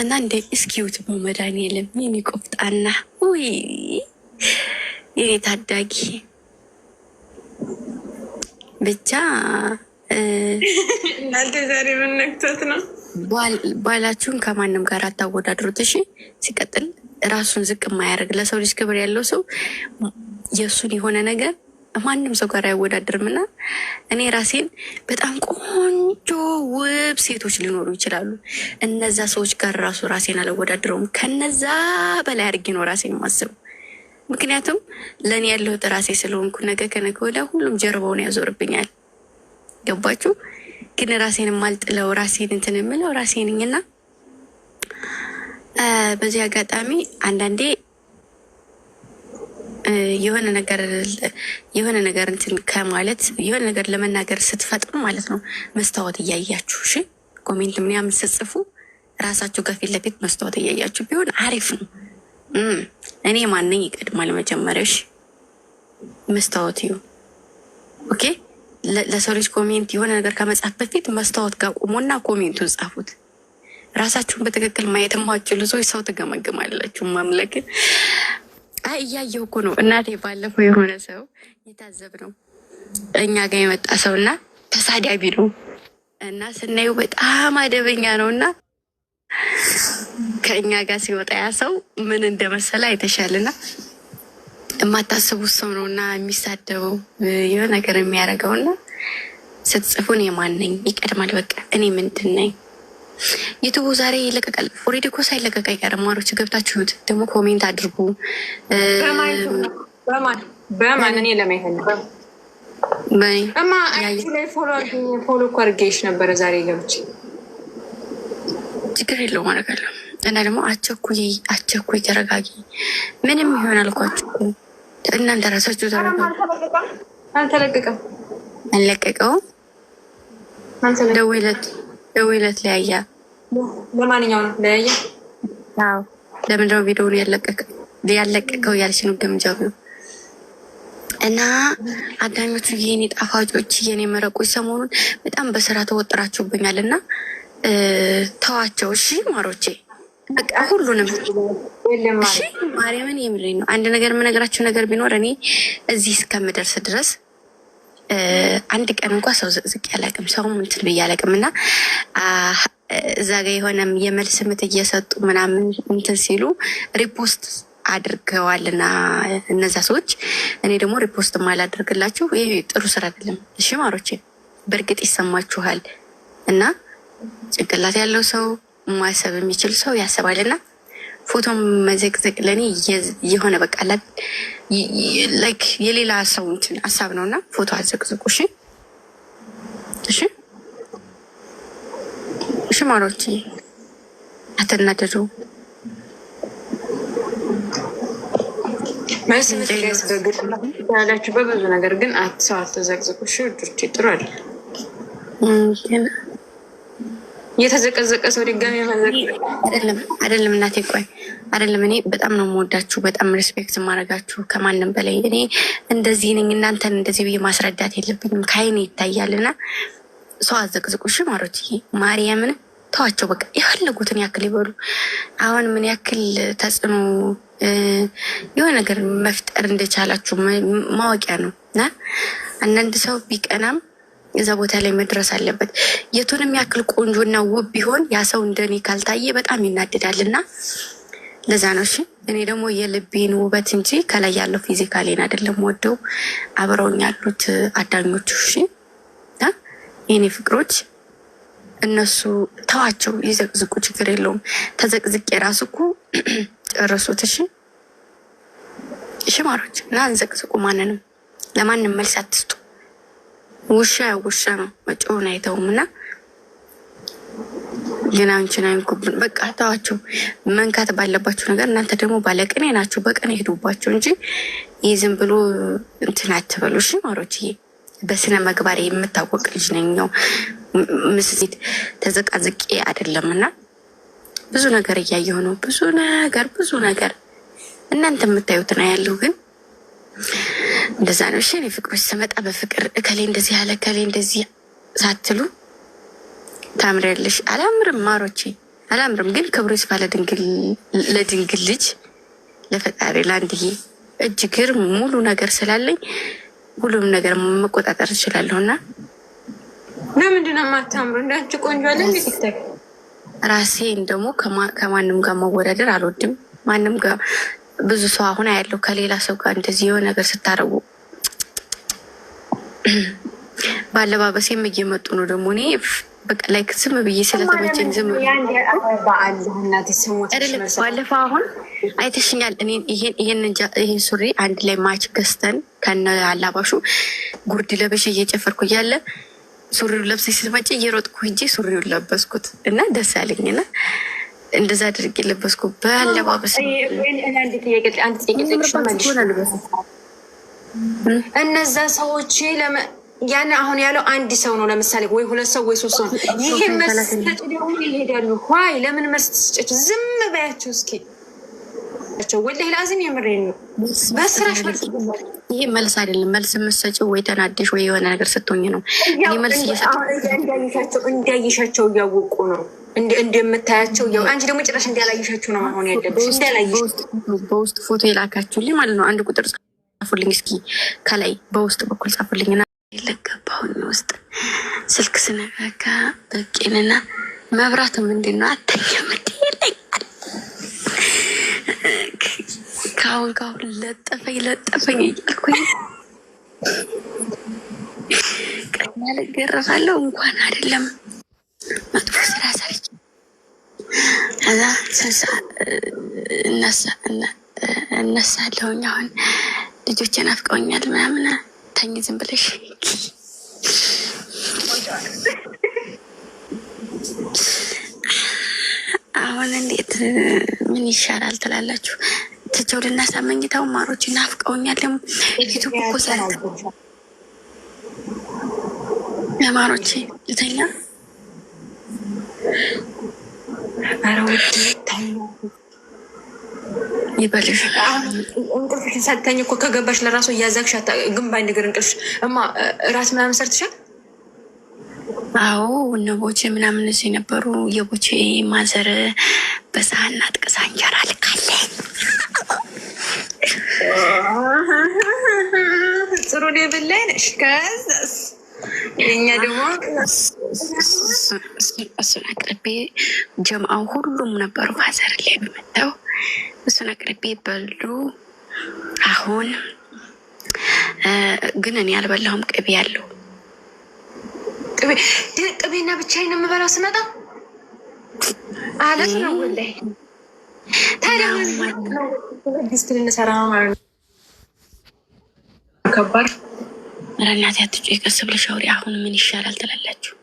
እና እንደ እስኪዩት በመድኃኒዓለም የኔ ቆፍጣና ውይ የኔ ታዳጊ ብቻ እናንተ ዛሬ ምን ነክቶት ነው? ባላችሁን ከማንም ጋር አታወዳድሩት። እሺ። ሲቀጥል ራሱን ዝቅ የማያደርግ ለሰው ልጅ ክብር ያለው ሰው የእሱን የሆነ ነገር ማንም ሰው ጋር አይወዳደርም። እና እኔ ራሴን በጣም ቆንጆ ውብ ሴቶች ሊኖሩ ይችላሉ። እነዛ ሰዎች ጋር ራሱ ራሴን አልወዳድረውም። ከነዛ በላይ አድርጌ ነው ራሴን የማስበው። ምክንያቱም ለእኔ ያለሁት ራሴ ስለሆንኩ ነገ ከነገ ወዲያ ሁሉም ጀርባውን ያዞርብኛል። ገባችሁ? ግን ራሴን የማልጥለው ራሴን እንትን የምለው ራሴ ነኝና በዚህ አጋጣሚ አንዳንዴ የሆነ ነገር እንትን ከማለት የሆነ ነገር ለመናገር ስትፈጥሩ ማለት ነው መስታወት እያያችሁ እሺ፣ ኮሜንት ምናምን ስትጽፉ ራሳችሁ ከፊት ለፊት መስታወት እያያችሁ ቢሆን አሪፍ ነው። እኔ ማንኝ ይቀድማል መጀመሪያሽ መስታወት ይሁ ኦኬ። ለሰው ልጅ ኮሜንት የሆነ ነገር ከመጻፍ በፊት መስታወት ጋር ቁሞና ኮሜንቱን ጻፉት። ራሳችሁን በትክክል ማየት የማትችሉ ሰዎች ሰው ትገመግማላችሁ። ማምለክን እያየሁ እኮ ነው እናቴ። ባለፈው የሆነ ሰው የታዘብ ነው እኛ ጋር የመጣ ሰው እና ተሳዳቢ ነው እና ስናየው በጣም አደበኛ ነው እና ከእኛ ጋር ሲወጣ ያ ሰው ምን እንደመሰለ አይተሻልና የማታስቡት ሰው ነው እና የሚሳደበው የሆነ ነገር የሚያደርገው እና ስትጽፉን የማን ነኝ ይቀድማል። በቃ እኔ ምንድን ነኝ? ዩቱቡ ዛሬ ይለቀቃል። ኦልሬዲ እኮ ሳይለቀቅ አይቀርም። ማሮች ገብታችሁት ደግሞ ኮሜንት አድርጉ። በማን እኔ ለማይሆን ላይ ፎሎ እኮ አድርጌሽ ነበረ ዛሬ ገብቼ። ችግር የለውም አደርጋለሁ። እና ደግሞ አቸኩይ ተረጋጊ። ምንም ይሆን አልኳችሁ። እናንተ ራሳችሁ ተረጋጊ። አልተለቀቀም። አልለቀቀውም። ደውይለት ለያያ። ለማንኛውም ነው ለያያ? አዎ። ለምንድነው ቪዲዮውን ያለቀቀው ያልሽ ነው ገምጃው ነው። እና አዳኞቹ የኔ ጣፋጮች የኔ መረቆች ሰሞኑን በጣም በስራ ተወጥራችሁብኛል እና ተዋቸው። እሺ ማሮቼ በቃ ሁሉንም እሺ። ማርያምን የምሬን ነው። አንድ ነገር የምነግራችሁ ነገር ቢኖር እኔ እዚህ እስከምደርስ ድረስ አንድ ቀን እንኳን ሰው ዝቅ ያላቅም ሰው እንትን ብዬ አላቅም። እና እዛ ጋ የሆነም የመልስ ምት እየሰጡ ምናምን እንትን ሲሉ ሪፖስት አድርገዋልና እነዛ ሰዎች እኔ ደግሞ ሪፖስት ማላደርግላችሁ ይሄ ጥሩ ስራ አይደለም። እሺ ማሮቼ በእርግጥ ይሰማችኋል እና ጭንቅላት ያለው ሰው ማሰብ የሚችል ሰው ያስባልና ፎቶ መዘቅዘቅ ለእኔ የሆነ በቃ ላይክ የሌላ ሰው እንትን ሀሳብ ነው እና ፎቶ አዘቅዝቁ። እሺ እሺ እሺ ማሮቼ አትናደዱ። ያላችሁ በብዙ ነገር ግን ሰው አልተዘቅዝቁ። እሺ ውዶቼ ጥሩ አለ። የተዘቀዘቀ ሰው ድጋሚ አይደለም እናቴ፣ ቆይ አይደለም። እኔ በጣም ነው የምወዳችሁ፣ በጣም ሪስፔክት የማደርጋችሁ ከማንም በላይ። እኔ እንደዚህ ነኝ እናንተን እንደዚህ ብዬ ማስረዳት የለብኝም፣ ከአይኔ ይታያልና ሰው አዘቅዝቁ። እሺ ማሮችዬ ማርያምን ተዋቸው፣ በቃ የፈለጉትን ያክል ይበሉ። አሁን ምን ያክል ተጽዕኖ የሆነ ነገር መፍጠር እንደቻላችሁ ማወቂያ ነው እና አንዳንድ ሰው ቢቀናም እዛ ቦታ ላይ መድረስ አለበት። የቱንም ያክል ቆንጆና ውብ ቢሆን ያ ሰው እንደኔ ካልታየ በጣም ይናደዳልና ለዛ ነው። እሺ እኔ ደግሞ የልቤን ውበት እንጂ ከላይ ያለው ፊዚካሌን አይደለም ወደው አብረውኝ ያሉት አዳኞቹ። እሺ የኔ ፍቅሮች እነሱ ተዋቸው፣ ይዘቅዝቁ፣ ችግር የለውም። ተዘቅዝቅ የራሱ እኮ ጨረሱት። እሺ እሺ ማሮች እና እንዘቅዝቁ። ማንንም ለማንም መልስ አትስጡ። ውሻ ነው መጮውን አይተውም እና ግን አንቺን አይንኩብን። በቃ ተዋቸው። መንካት ባለባቸው ነገር እናንተ ደግሞ ባለቅኔ ናቸው፣ በቀን ሄዱባቸው እንጂ ይህ ዝም ብሎ እንትን አትበሉ። እሺ ማሮችዬ በስነ መግባር የምታወቅ ልጅ ነኛው ምስት ተዘቃዝቄ አይደለም እና ብዙ ነገር እያየሁ ነው። ብዙ ነገር እናንተ የምታዩት ነው ያለው ግን እንደዛ ነው። እሺ እኔ ፍቅሮች ስመጣ በፍቅር እከሌ እንደዚህ ያለ እከሌ እንደዚህ ሳትሉ ታምሪያለሽ። አላምርም ማሮቼ አላምርም። ግን ክብሩ ይስፋ ለድንግል ልጅ ለፈጣሪ ለአንድዬ እጅግር ሙሉ ነገር ስላለኝ ሁሉም ነገር መቆጣጠር እችላለሁ። እና ለምንድን ነው የማታምሩ? እንዳንቺ ቆንጆ አለ እንዴ ቲክቶክ? ራሴን ደግሞ ከማንም ጋር መወዳደር አልወድም። ማንም ጋር ብዙ ሰው አሁን ያለው ከሌላ ሰው ጋር እንደዚህ የሆነ ነገር ስታረጉ ባለባበሴም እየመጡ ነው። ደግሞ እኔ በቃ ላይክ ዝም ብዬ ስለተመቸኝ ዝም ባለፈው አሁን አይተሽኛል። እኔ ይሄን ሱሪ አንድ ላይ ማች ገዝተን ከነ አላባሹ ጉርድ ለበሽ እየጨፈርኩ እያለ ሱሪውን ለብሰሽ ስትመጪ እየሮጥኩ እንጂ ሱሪውን ለበስኩት እና ደስ አለኝና እንደዛ አድርጌ ለበስኩ። በአለባበስ እነዛ ሰዎች ያን አሁን ያለው አንድ ሰው ነው ለምሳሌ፣ ወይ ሁለት ሰው ወይ ሶስት ሰው ነው። ይሄ መስጠት ደግሞ ይሄዳሉ። ኋይ ለምን መስጠት? ዝም በያቸው እስኪ። ወላሂ ላዚም የምሬን ነው። በስራሽ ይሄ መልስ አይደለም። መልስ የምትሰጪው ወይ ተናደሽ ወይ የሆነ ነገር ስትሆኝ ነው። እኔ መልስ እንዳይሻቸው እያወቁ ነው እንደምታያቸው። አንቺ ደግሞ ጭራሽ እንዳላይሻቸው ነው መሆን ያለብሽ። በውስጥ ፎቶ የላካችሁልኝ ማለት ነው። አንድ ቁጥር ጻፉልኝ እስኪ ከላይ በውስጥ በኩል ጻፉልኝና ለገባሁኝ ውስጥ ስልክ ስነካካ በቄንና መብራቱ ምንድን ነው አተኛም ይለኛል። ካሁን ለጠፈኝ እያልኩኝ ቀኛ ልገረፋለሁ እንኳን አይደለም መጥፎ ስራ ሰርች ከዛ እነሳለሁኝ። አሁን ልጆቼ ናፍቀውኛል ምናምን ተኝ ዝም ብለሽ አሁን እንዴት ምን ይሻላል ትላላችሁ? ትቸው ልናሳመኝታው ማሮች ናፍቀውኛል። ደግሞ ዩቱብ እኮ ሰርተ ለማሮቼ ልተኛ ይበልሽ እንቅልፍሽን ሳትተኝ እኮ ከገባሽ ለራሱ እያዛግሽ ግን በአንድ ነገር እንቅልፍሽ እማ እራት ምናምን ሰርትሻል? አዎ እነ ቦቼ ምናምን እዚህ ነበሩ። የቦቼ ማዘር በሳህና ጥቅሳ እንጀራ ልካለኝ። ጥሩ ሌብል ላይ ነሽ። ከዛስ የእኛ ደግሞ እሱን አቅርቤ ጀምአው ሁሉም ነበሩ ማዘር ላይ በመጣው እሱን አቅርቤ በሉ። አሁን ግን እኔ አልበላሁም። ቅቤ ያለው ቅቤና ብቻዬን ነው የምበላው ስመጣ አለት ነው ወላሂ። ታዲያ ድስት ልንሰራ ነው ማለት ነው። ከባድ ረናት ያትጩ የቀስ ብለሽ አውሪ። አሁን ምን ይሻላል ትላላችሁ?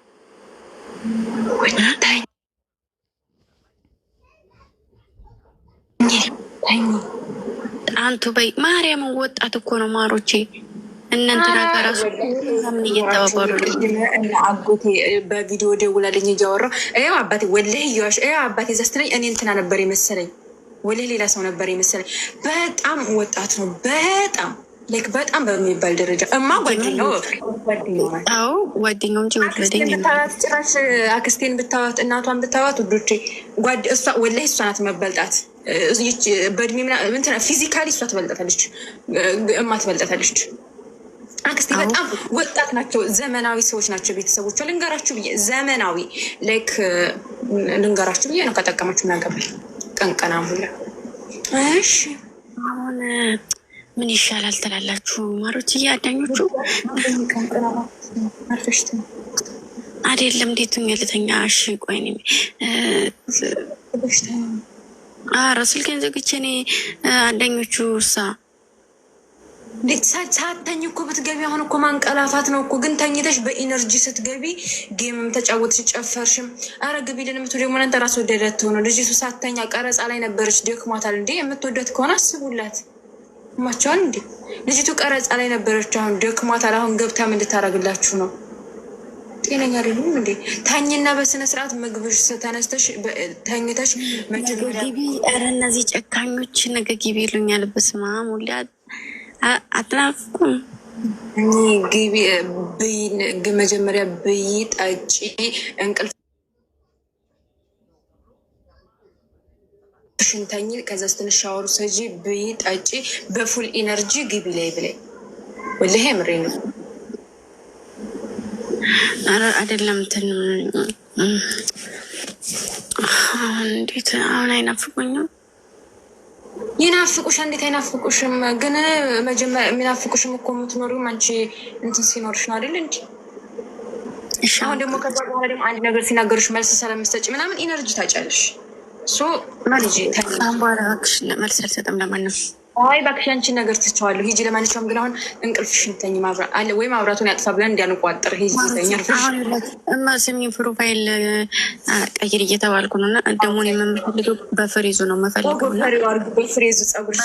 አንቱ በይ ማርያምን ወጣት እኮ ነው ማሮቼ። እናንተና ጋር ራሱ ምን እየተባባሉ አጎቴ በቪዲዮ ደውላለኝ እያወራሁ ይኸው አባቴ ወላሂ እያዋሽ ይኸው አባቴ ዘስትለኝ እኔ እንትና ነበር የመሰለኝ ወላሂ ሌላ ሰው ነበር የመሰለኝ። በጣም ወጣት ነው። በጣም በሚባል ደረጃ እማ ጓደኛው ጓደኛው እንጂ ጭራሽ አክስቴን ብታዋት እናቷን ብታዋት ውዶቼ እሷ ወላሂ እሷ ናት መበልጣት። በእድሜ ምናምን ፊዚካሊ እሷ ትበልጠታለች፣ እማ ትበልጠታለች። አክስቴ በጣም ወጣት ናቸው። ዘመናዊ ሰዎች ናቸው ቤተሰቦቿ። ልንገራችሁ ብዬ ዘመናዊ ላይክ ልንገራችሁ ብዬ ነው። ከጠቀማችሁ ምናገባል ቀንቀና ሁላ። እሺ አሁን ምን ይሻላል ትላላችሁ ማሮች? እያዳኞቹ አይደለም እንዴት ልተኛ? እሺ ቆይ ስልኬን ዘግቼ እኔ አንደኞቹ እሳ እንዴት ሳተኝ እኮ ብትገቢ አሁን እኮ ማንቀላፋት ነው እኮ። ግን ተኝተሽ በኢነርጂ ስትገቢ ጌምም ተጫወትሽ ጨፈርሽም። አረ ግቢ ልንምቱ ደግሞ እናንተ ራስ ወደዳት ሆነ። ልጅቱ ሳተኛ ቀረጻ ላይ ነበረች፣ ደክሟታል። እንዴ የምትወደት ከሆነ አስቡላት ማቸዋል። እንዴ ልጅቱ ቀረጻ ላይ ነበረች፣ አሁን ደክሟታል። አሁን ገብታ ምን ልታረግላችሁ ነው? ጤነኛ አይደሉም እንዴ? ታኝና በስነ ስርዓት ምግብሽ ተነስተሽ ተኝተሽ ግቢ። ኧረ እነዚህ ጨካኞች ነገ ግቢ ይሉኛል። በስመ አብ ወልድ አትናፍቁም? ግቢ መጀመሪያ ብይ ጠጪ እንቅልፍ እንቅልፍሽን ተኝ። ከዛ ስትነሽ ሻወር ውሰጂ፣ ብይ፣ ጠጪ፣ በፉል ኢነርጂ ግቢ ላይ ብላይ። ወላሂ ምሬ ነው። አይደለም እንትን እንዴት አሁን አይናፍቁኝም? ይናፍቁሽ እንዴት አይናፍቁሽም? ግን መጀመሪያ የሚናፍቁሽም እኮ የምትኖሪው አንቺ እንትን ሲኖርሽ ነው አይደል እንጂ። አሁን ደግሞ ከዛ በኋላ ደግሞ አንድ ነገር ሲናገሩሽ መልስ ስለምትሰጪ ምናምን ኢነርጂ ታጫለሽ። ልጅ በኋላ እባክሽ መልስ አልሰጥም ለማንም። አይ እባክሽ አንቺን ነገር ትቸዋለሁ። ሂጂ። ለማንኛውም ግን አሁን እንቅልፍሽን ተኝ አለ ወይ ማብራቱን ያጥፋ ብለን እንዲያንቋጥር ሂጂ ይተኛል። ስሚኝ ፕሮፋይል ቀይር እየተባልኩ ነው እና ደግሞ የምፈልገው በፍሬዙ ነው የምፈልገው። በፍሬዙ ጸጉር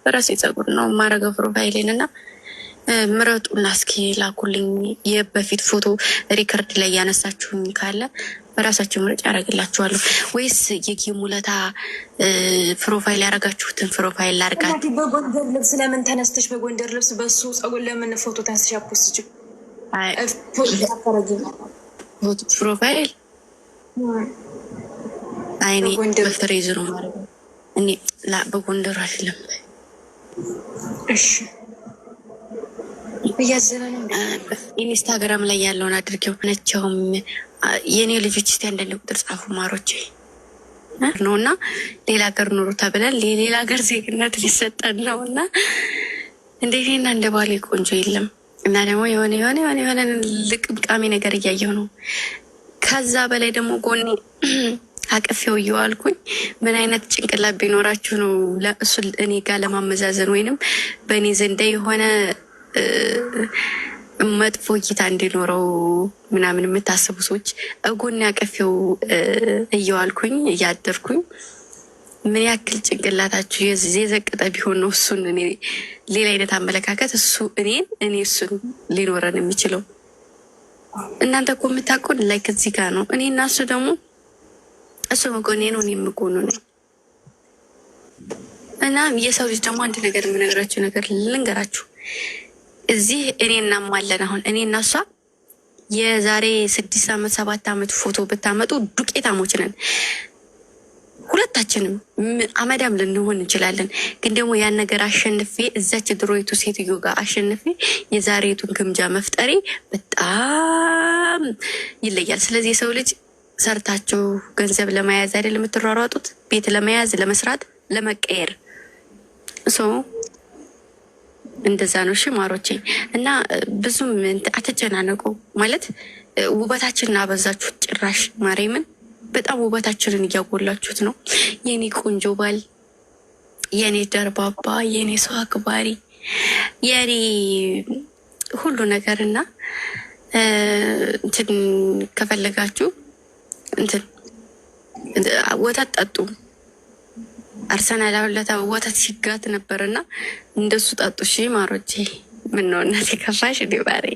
በራሴ ጸጉር ነው የማረገው ፕሮፋይሌን እና ምረጡና እስኪ ላኩልኝ። የበፊት ፎቶ ሪከርድ ላይ ያነሳችሁኝ ካለ በራሳችሁ ምርጫ ያደረግላችኋለሁ። ወይስ የጌሙለታ ፕሮፋይል ያደረጋችሁትን ፕሮፋይል ላርጋት? በጎንደር ልብስ ለምን ተነስተሽ በጎንደር ልብስ በሱ ጸጉር ለምን ፎቶ ታንስሻ ፖስት ፕሮፋይል? አይኔ በፍሬዝ ነው ማለት ነው። እኔ በጎንደር አይደለም። እሺ እያዘነ ነው። ኢንስታግራም ላይ ያለውን አድርጌው ነቸውም የእኔ ልጆች እስቲ አንዳንድ ቁጥር ጻፉ ማሮቼ ነው እና ሌላ ሀገር ኑሩ ተብለን ሌላ ሀገር ዜግነት ሊሰጠን ነው እና እንደና እንደ ባሌ ቆንጆ የለም እና ደግሞ የሆነ ልቅምቃሚ ነገር እያየው ነው። ከዛ በላይ ደግሞ ጎኔ አቅፌው እየዋልኩኝ ምን አይነት ጭንቅላት ቢኖራችሁ ነው ለእሱ እኔ ጋር ለማመዛዘን ወይንም በእኔ ዘንዳ የሆነ መጥፎ እይታ እንዲኖረው ምናምን የምታስቡ ሰዎች እጎን ያቀፌው እየዋልኩኝ እያደርኩኝ ምን ያክል ጭንቅላታችሁ የዘቀጠ ቢሆን ነው እሱን እኔ ሌላ አይነት አመለካከት እሱ እኔ እሱን ሊኖረን የሚችለው። እናንተ እኮ የምታውቁን ላይ ከዚህ ጋር ነው። እኔ እና እሱ ደግሞ እሱ መጎኔ ነው፣ እኔ የምጎኑ ነው። እና የሰው ልጅ ደግሞ አንድ ነገር የምነግራችሁ ነገር ልንገራችሁ። እዚህ እኔ እናማለን። አሁን እኔ እና እሷ የዛሬ 6 ዓመት 7 ዓመት ፎቶ ብታመጡ ዱቄታሞች ነን ሁለታችንም። አመዳም ልንሆን እንችላለን። ግን ደግሞ ያን ነገር አሸንፌ እዛች ድሮይቱ ሴትዮ ጋር አሸንፌ የዛሬቱን ግምጃ መፍጠሬ በጣም ይለያል። ስለዚህ የሰው ልጅ ሰርታችሁ ገንዘብ ለመያዝ አይደል የምትሯሯጡት? ቤት ለመያዝ፣ ለመስራት፣ ለመቀየር ሰው እንደዛ ነው። እሺ ማሮቼ እና ብዙም አትጨናነቁ። ማለት ውበታችንን አበዛችሁት ጭራሽ ማርያምን በጣም ውበታችንን እያጎላችሁት ነው። የኔ ቆንጆ ባል፣ የኔ ደርባባ፣ የኔ ሰው አክባሪ፣ የኔ ሁሉ ነገር እና እንትን ከፈለጋችሁ እንትን ወተት ጠጡ። አርሰናል አሁለታ ወተት ሲጋት ነበርና እንደሱ ጠጡ። እሺ ማሮቼ ምን ነው እናቴ ከፋሽ ዲባሬ